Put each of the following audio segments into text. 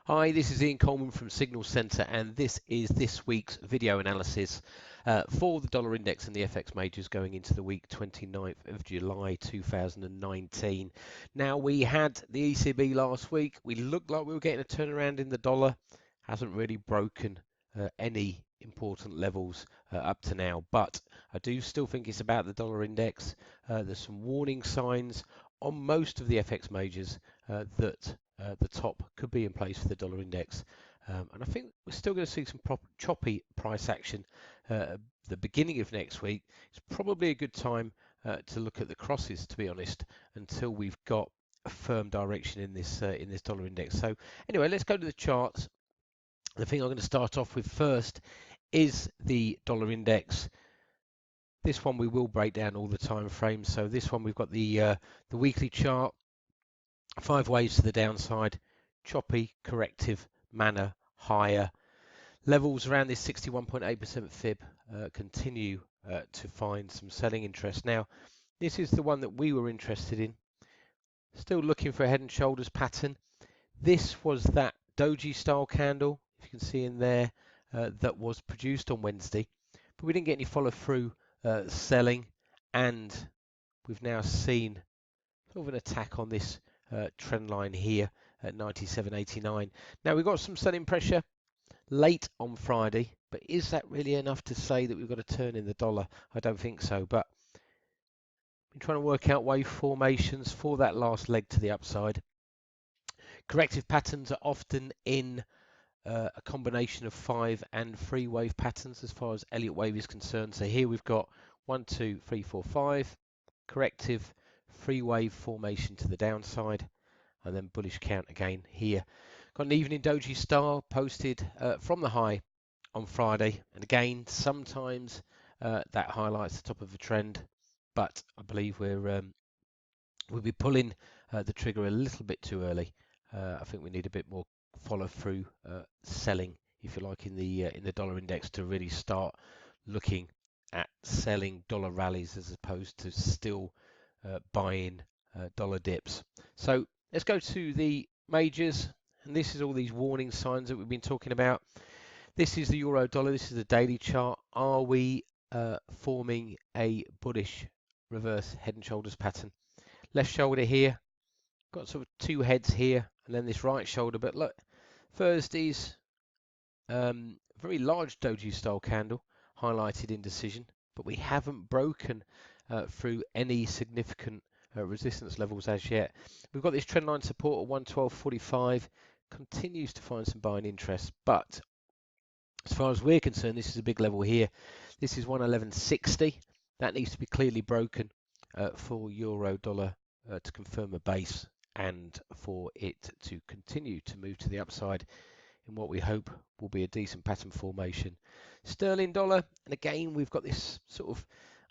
Hi, this is Ian Coleman from Signal Centre, and this is this week's video analysis for the dollar index and the FX majors going into the week 29th of July 2019. Now, we had the ECB last week. We looked like we were getting a turnaround in the dollar. Hasn't really broken any important levels up to now, but I do still think it's about the dollar index. There's some warning signs on most of the FX majors that the top could be in place for the dollar index. And I think we're still going to see some choppy price action at the beginning of next week. It's probably a good time to look at the crosses, to be honest, until we've got a firm direction in this dollar index. So anyway, let's go to the charts. The thing I'm going to start off with first is the dollar index. This one we will break down all the time frames. So this one we've got the weekly chart. 5 waves to the downside, choppy, corrective manner, higher. Levels around this 61.8% fib continue to find some selling interest. Now, this is the one that we were interested in. Still looking for a head and shoulders pattern. This was that doji style candle, if you can see in there, that was produced on Wednesday. But we didn't get any follow through selling, and we've now seen sort of an attack on this trend line here at 97.89. Now we've got some selling pressure late on Friday, but is that really enough to say that we've got a turn in the dollar? I don't think so, but I'm trying to work out wave formations for that last leg to the upside. Corrective patterns are often in a combination of 5 and 3 wave patterns as far as Elliott wave is concerned. So here we've got 1, 2, 3, 4, 5 corrective 3 wave formation to the downside, and then bullish count again here. Got an evening doji star posted from the high on Friday, and again sometimes that highlights the top of a trend, but I believe we'll be pulling the trigger a little bit too early. I think we need a bit more follow through selling, if you like, in the dollar index to really start looking at selling dollar rallies as opposed to still buying dollar dips. So let's go to the majors, and this is all these warning signs that we've been talking about. This is the euro dollar. This is the daily chart. Are we forming a bullish reverse head and shoulders pattern? Left shoulder here, got sort of two heads here, and then this right shoulder. But look, Thursday's very large doji style candle highlighted indecision, but we haven't broken through any significant resistance levels as yet. We've got this trend line support at 112.45, continues to find some buying interest, but as far as we're concerned, this is a big level here. This is 111.60. That needs to be clearly broken for euro dollar to confirm a base and for it to continue to move to the upside in what we hope will be a decent pattern formation. Sterling dollar, and again we've got this sort of,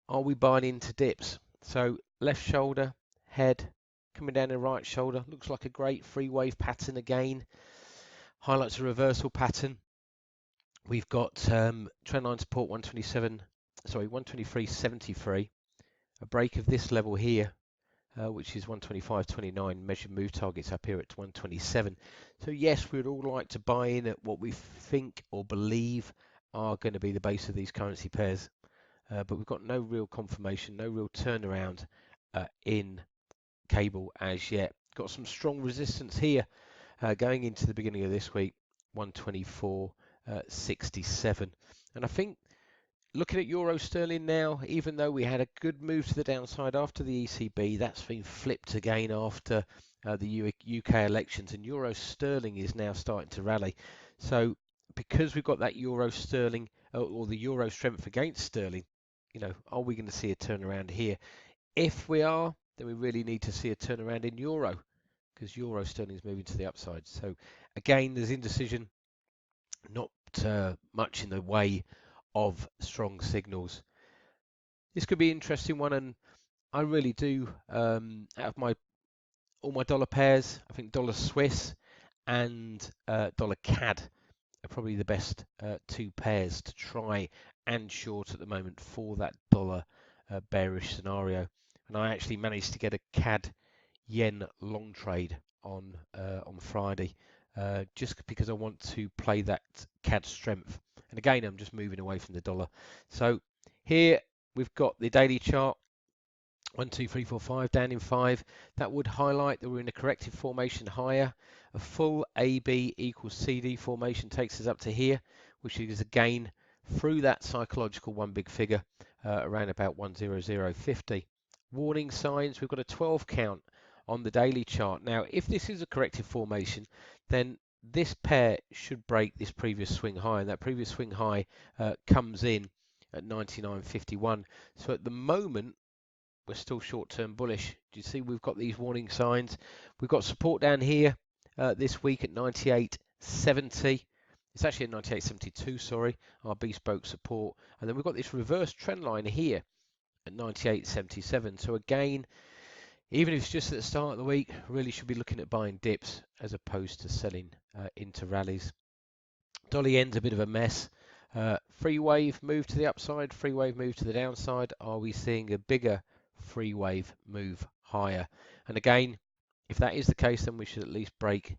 are we buying into dips? So left shoulder, head, coming down the right shoulder, looks like a great free wave pattern again. Highlights a reversal pattern. We've got trend line support 123.73. A break of this level here, which is 125.29. Measured move targets up here at 127. So yes, we'd all like to buy in at what we think or believe are going to be the base of these currency pairs, but we've got no real confirmation, no real turnaround in cable as yet. Got some strong resistance here going into the beginning of this week, 124.67. And I think looking at euro sterling now, even though we had a good move to the downside after the ECB, that's been flipped again after the UK elections, and euro sterling is now starting to rally. So because we've got that euro sterling or the euro strength against sterling, you know, are we going to see a turnaround here? If we are, then we really need to see a turnaround in euro, because euro sterling is moving to the upside. So again, there's indecision, not much in the way of strong signals. This could be an interesting one, and I really do, out of all my dollar pairs, I think dollar Swiss and dollar CAD are probably the best two pairs to try and short at the moment for that dollar bearish scenario. And I actually managed to get a CAD yen long trade on Friday just because I want to play that CAD strength. And again, I'm just moving away from the dollar. So here we've got the daily chart. 1, 2, 3, 4, 5, down in 5. That would highlight that we're in a corrective formation higher. A full AB equals CD formation takes us up to here, which is again through that psychological one big figure around about 10050. Warning signs, we've got a 12 count on the daily chart. Now, if this is a corrective formation, then this pair should break this previous swing high, and that previous swing high comes in at 99.51. So at the moment, we're still short-term bullish. Do you see we've got these warning signs? We've got support down here this week at 98.70. It's actually at 98.72, sorry, our bespoke support. And then we've got this reverse trend line here at 98.77. So again, even if it's just at the start of the week, really should be looking at buying dips as opposed to selling into rallies. Dollar yen's a bit of a mess. Free wave move to the upside, free wave move to the downside. Are we seeing a bigger free wave move higher? And again, if that is the case, then we should at least break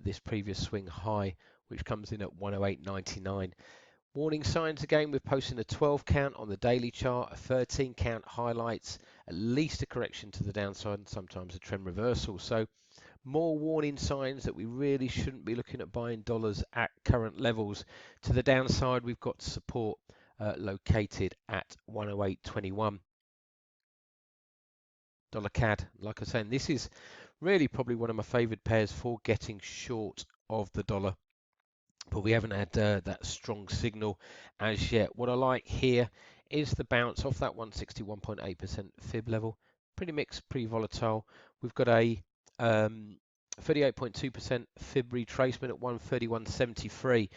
this previous swing high, which comes in at 108.99. Warning signs again, we're posting a 12 count on the daily chart, a 13 count highlights at least a correction to the downside and sometimes a trend reversal. So more warning signs that we really shouldn't be looking at buying dollars at current levels. To the downside, we've got support located at 108.21. Dollar CAD, like I was saying, this is really probably one of my favorite pairs for getting short of the dollar, but we haven't had that strong signal as yet. What I like here is the bounce off that 161.8% fib level. Pretty mixed, pretty volatile. We've got a 38.2% fib retracement at 131.73.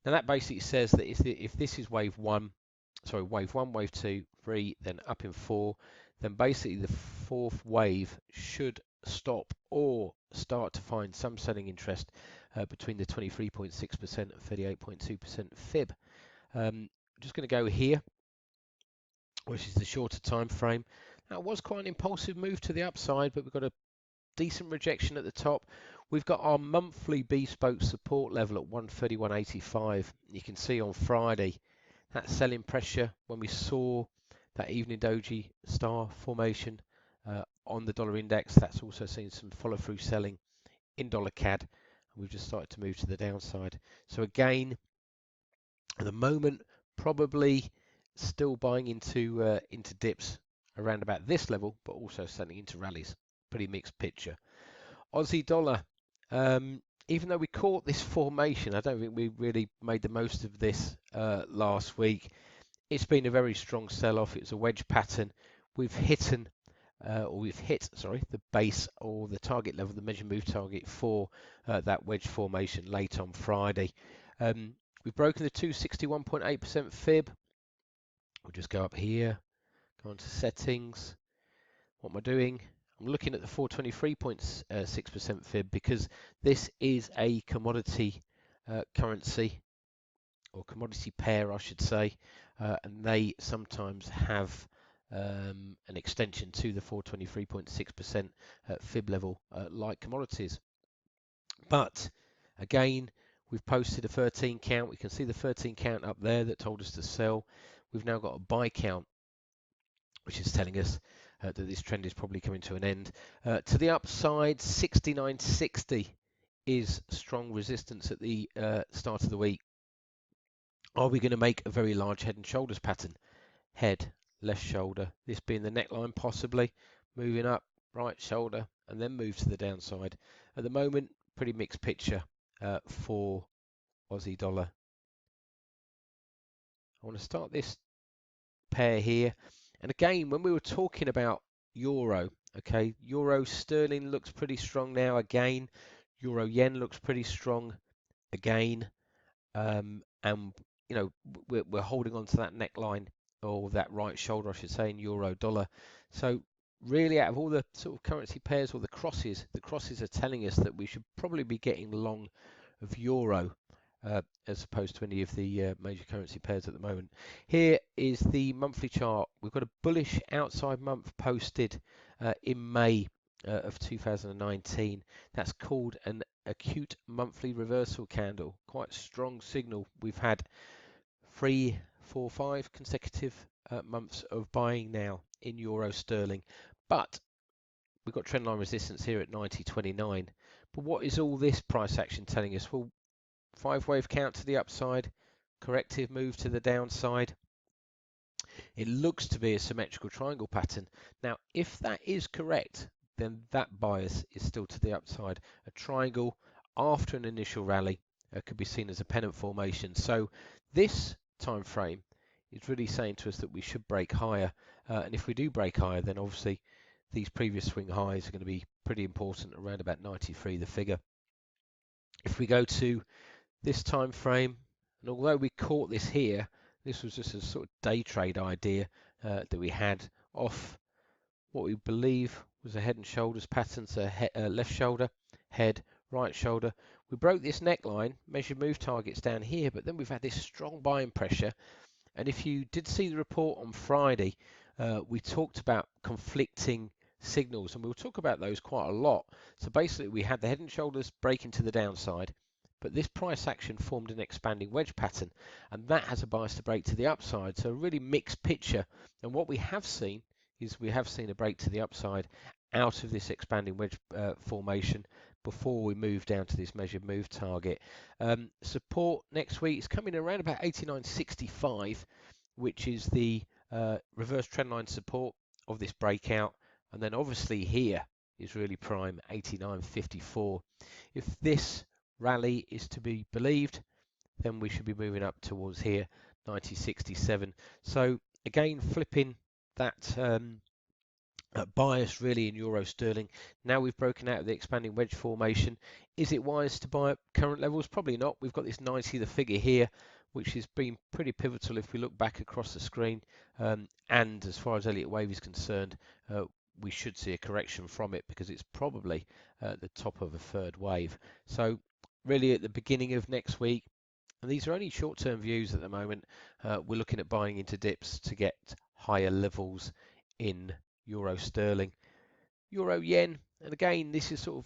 Now that basically says that if this is wave one, wave two, three, then up in four, then basically the fourth wave should stop or start to find some selling interest between the 23.6% and 38.2% fib. Just going to go here, which is the shorter time frame. That was quite an impulsive move to the upside, but we've got a decent rejection at the top. We've got our monthly bespoke support level at 131.85. You can see on Friday that selling pressure when we saw that evening doji star formation on the dollar index. That's also seen some follow through selling in dollar CAD. We've just started to move to the downside. So again, at the moment, probably still buying into dips around about this level, but also selling into rallies. Pretty mixed picture. Aussie dollar, even though we caught this formation, I don't think we really made the most of this last week. It's been a very strong sell-off. It's a wedge pattern. We've hit the base or the target level, the measure move target for that wedge formation late on Friday. We've broken the 261.8% fib. We'll just go up here, go on to settings. What am I doing? I'm looking at the 423.6% fib because this is a commodity currency, or commodity pair, I should say, and they sometimes have an extension to the 423.6% fib level, like commodities. But again, we've posted a 13 count. We can see the 13 count up there that told us to sell. We've now got a buy count, which is telling us that this trend is probably coming to an end. To the upside, 69.60 is strong resistance at the start of the week. Are we going to make a very large head and shoulders pattern? Head, left shoulder, this being the neckline possibly, moving up, right shoulder, and then move to the downside. At the moment, pretty mixed picture for Aussie dollar. I want to start this pair here. And again, when we were talking about euro, okay, euro sterling looks pretty strong now again. Euro yen looks pretty strong again. And you know, we're holding on to that neckline, or that right shoulder I should say, in euro dollar. So really, out of all the sort of currency pairs, or the crosses are telling us that we should probably be getting long of euro as opposed to any of the major currency pairs at the moment. Here is the monthly chart. We've got a bullish outside month posted in May of 2019. That's called an acute monthly reversal candle. Quite strong signal. We've had 3, 4, 5 consecutive months of buying now in euro sterling, but we've got trendline resistance here at 90.29. But what is all this price action telling us? Well, 5-wave count to the upside, corrective move to the downside. It looks to be a symmetrical triangle pattern. Now, if that is correct, then that bias is still to the upside. A triangle after an initial rally could be seen as a pennant formation. So this time frame is really saying to us that we should break higher. And if we do break higher, then obviously these previous swing highs are going to be pretty important, around about 93, the figure. If we go to this time frame, and although we caught this here, this was just a sort of day trade idea that we had off what we believe was a head and shoulders pattern. So left shoulder, head, right shoulder. We broke this neckline, measured move targets down here, but then we've had this strong buying pressure. And if you did see the report on Friday, we talked about conflicting signals, and we'll talk about those quite a lot. So basically, we had the head and shoulders breaking to the downside, but this price action formed an expanding wedge pattern, and that has a bias to break to the upside. So a really mixed picture. And what we have seen is we have seen a break to the upside out of this expanding wedge formation before we move down to this measured move target. Support next week is coming around about 89.65, which is the reverse trendline support of this breakout. And then obviously here is really prime, 89.54. If this rally is to be believed, then we should be moving up towards here, 90.67. So again, flipping that bias really in euro sterling. Now we've broken out of the expanding wedge formation. Is it wise to buy at current levels? Probably not. We've got this 90, the figure here, which has been pretty pivotal if we look back across the screen. And as far as Elliott Wave is concerned, we should see a correction from it because it's probably the top of a third wave. So really at the beginning of next week, and these are only short-term views at the moment, we're looking at buying into dips to get higher levels in euro sterling, euro yen. And again, this is sort of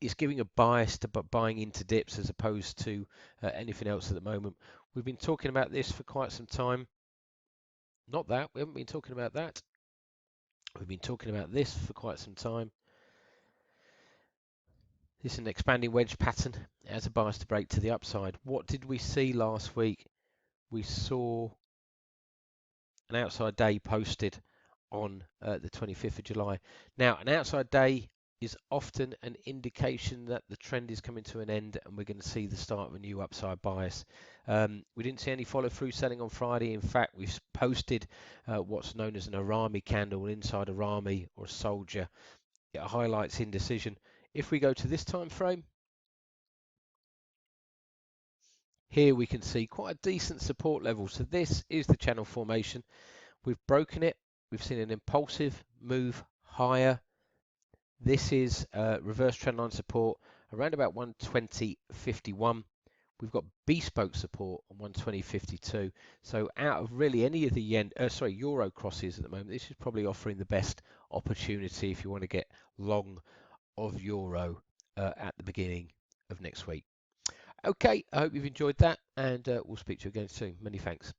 is giving a bias to buying into dips as opposed to anything else at the moment. We've been talking about this for quite some time. Not that, we haven't been talking about that. We've been talking about this for quite some time. This is an expanding wedge pattern. It has a bias to break to the upside. What did we see last week? We saw an outside day posted on the 25th of July. Now, an outside day is often an indication that the trend is coming to an end and we're going to see the start of a new upside bias. We didn't see any follow through selling on Friday. In fact, we've posted what's known as an Arami candle, inside Arami or a soldier. It highlights indecision. If we go to this time frame, here we can see quite a decent support level. So this is the channel formation. We've broken it. We've seen an impulsive move higher. This is reverse trendline support around about 120.51. We've got bespoke support on 120.52. So out of really any of the euro crosses at the moment, this is probably offering the best opportunity if you want to get long of euro at the beginning of next week. Okay, I hope you've enjoyed that, and we'll speak to you again soon. Many thanks.